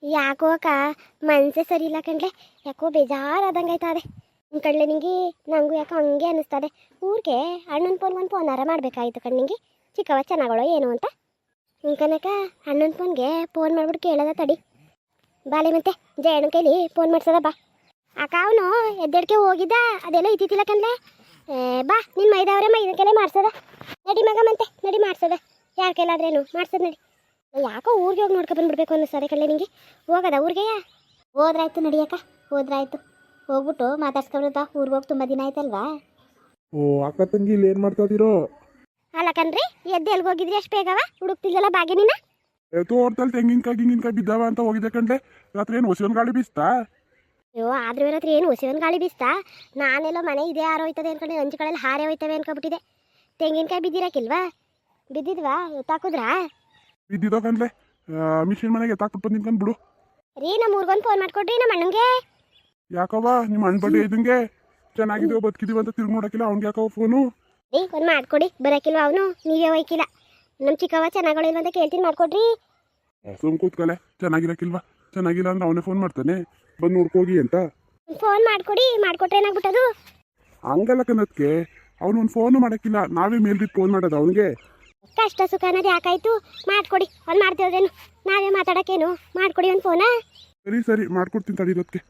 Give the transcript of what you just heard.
ಯಾಕೋ ಅಕ್ಕ ಮನಸ್ಸೇ ಸರಿ ಇಲ್ಲ ಕಣ್ಲೆ. ಯಾಕೋ ಬೇಜಾರಾದಂಗೆ ಆಯ್ತದೆ ಕಣ್ಲೆ ನಿಂಗೆ. ನಂಗೂ ಯಾಕೋ ಹಂಗೆ ಅನ್ನಿಸ್ತದೆ. ಊರಿಗೆ ಅಣ್ಣನ ಫೋನ್ಗೆ ಫೋನಾರ ಮಾಡಬೇಕಾಯ್ತು ಕಣ್ ನಿಂಗೆ. ಚಿಕ್ಕವ ಚೆನ್ನಾಗಳೋ ಏನು ಅಂತ ಕನಕ ಅಣ್ಣನ ಫೋನ್ಗೆ ಫೋನ್ ಮಾಡ್ಬಿಟ್ಟು ಕೇಳೋದ ತಡಿ. ಬಾಲೆ ಮತ್ತೆ ಜಯಣ್ಣ ಕೈಲಿ ಫೋನ್ ಮಾಡ್ಸದ ಬಾ. ಅಕ್ಕ ಅವನು ಎದ್ದೆಡ್ಕೆ ಹೋಗಿದ್ದ ಅದೆಲ್ಲ ಇತ್ತಿಲ್ಲ ಕಣ್ಲೆ. ಬಾ ನಿನ್ನ ಮೈದವ್ರೆ ಮೈದ ಕೈಲೇ ಮಾಡ್ಸದ. ನಡಿ ಮಗ ಮತ್ತೆ ನಡಿ ಮಾಡ್ಸದ. ಯಾರ ಕೈಲಾದ್ರೇನು ಮಾಡ್ಸದ ನಡಿ. ಯಾಕೋ ಊರಿಗೆ ಹೋಗಿ ನೋಡ್ಕೊ ಬಂದ್ಬಿಡ್ಬೇಕು ಅನ್ನಿಸ್ತದೆ ಕಳ್ಳೆ ನಿಂಗೆ. ಹೋಗದ ಊರಿಗೆ ಹೋದ್ರಾಯ್ತು ನಡಿಯಕ್ಕ, ಹೋದ್ರಾಯ್ತು. ಹೋಗ್ಬಿಟ್ಟು ಮಾತಾಡ್ಸ್ಕೊಬಿಡ್ತಾ. ಊರಿಗೆ ಹೋಗಿ ತುಂಬ ದಿನ ಆಯ್ತಲ್ವಾ. ಓ ಅಕ್ಕ ತಂಗಿ ಇಲ್ಲಿ ಏನು ಮಾಡ್ತಾ ಇದೀರೋ? ಅಲ್ಲ ಕಣ್ರಿ, ಎದ್ದು ಎಲ್ಗೆ ಹೋಗಿದ್ರಿ ಅಷ್ಟು ಬೇಗವ? ಹುಡುಕ್ತಿದ್ದಲ್ಲ ಬಾಗೆ ನಿನ್ನ. ತೋಟದಲ್ಲಿ ತೆಂಗಿನಕಾಯಿ ಬಿದ್ದಾವ ಅಂತ ಹೋಗಿದ್ದೆ ಕಂಡೆ. ರಾತ್ರಿ ಏನು ಹೊಸಿವನ್ ಗಾಳಿ ಬೀಸ್ತಾ? ಅಯ್ಯೋ ಆದ್ರೂ ರಾತ್ರಿ ಏನು ಹೊಸಿವನ್ ಗಾಳಿ ಬೀಸ್ತಾ? ನಾನೆಲ್ಲೋ ಮನೆ ಇದೆ ಯಾರೋ ಹೋಯ್ತದೆ ಅನ್ಕೊಂಡು ಹಂಚುಗಳೆಲ್ಲ ಹಾರೇ ಹೋಯ್ತವೆ ಅನ್ಕೊಬಿಟ್ಟಿದೆ. ತೆಂಗಿನಕಾಯಿ ಬಿದ್ದಿರಕ್ಕಿಲ್ವಾ? ಬಿದ್ದಿದ್ವಾ? ಎತ್ತಾಕುದ್ರಾ? ಬಿದ್ದಿದ್ದೋ ಕಂಡ್ಲೆ. ಮಿಷಿನ್ ಮನೆಗೆ ಎತ್ತಾಕ್ಬಿಟ್ಟು ನಿಂತ್ಕೊಂಡು ಬಿಡು. ರೀ ನಮ್ಮ ಊರಿಗೊಂದು ಫೋನ್ ಮಾಡ್ಕೊಡ್ರಿ ನಮ್ಮ ಅಣ್ಣಂಗೆ. ಯಾಕವ್ವ ನಿಮ್ಮ ಅಣ್ಣ ಬಡ್ಡಿ ಇದ್ದಂಗೆ ಚೆನ್ನಾಗಿದ್ದೀವೋ ಬದುಕಿದೀವ ಅಂತ ತಿರುಗಿ ನೋಡಕ್ಕಿಲ್ಲ ಅವ್ನಿಗೆ ಯಾಕವ ಫೋನು? ರೀ ಒಂದು ಮಾಡ್ಕೊಡಿ. ಬರೋಕಿಲ್ವ ಅವನು? ನೀವೇ ಹೋಯ್ಕಿಲ್ಲ. ನಮ್ಮ ಚಿಕ್ಕವ ಚೆನ್ನಾಗಳಿಲ್ವ ಅಂತ ಕೇಳ್ತೀನಿ, ಮಾಡ್ಕೊಡ್ರಿ. ಸುಮ್ ಕೂತ್ಕಲೆ. ಚೆನ್ನಾಗಿರಕ್ಕಿಲ್ವಾ? ಚೆನ್ನಾಗಿಲ್ಲ ಅಂದ್ರೆ ಅವನೇ ಫೋನ್ ಮಾಡ್ತಾನೆ ಬಂದು ನೋಡ್ಕೋಗಿ ಅಂತ. ಫೋನ್ ಮಾಡ್ಕೊಡಿ, ಮಾಡ್ಕೊಟ್ರೆ ಏನಾಗ್ಬಿಟ್ಟದು? ಹಂಗಲ್ಲ ಕನ್ನದಕ್ಕೆ ಅವನು ಒಂದು ಫೋನು ಮಾಡೋಕ್ಕಿಲ್ಲ, ನಾವೇ ಮೇಲ್ಬಿಟ್ಟು ಫೋನ್ ಮಾಡೋದು ಅವನಿಗೆ. ಕಷ್ಟ ಸುಖ ಅನ್ನೋದು ಯಾಕಾಯ್ತು? ಮಾಡ್ಕೊಡಿ. ಒಂದು ಮಾಡ್ತಿರೋದೇನು? ನಾವೇ ಮಾತಾಡೋಕ್ಕೇನು? ಮಾಡ್ಕೊಡಿ ಒಂದು ಫೋನಾ. ಸರಿ ಮಾಡ್ಕೊಡ್ತೀನಿ ತಡೀರೋದಕ್ಕೆ.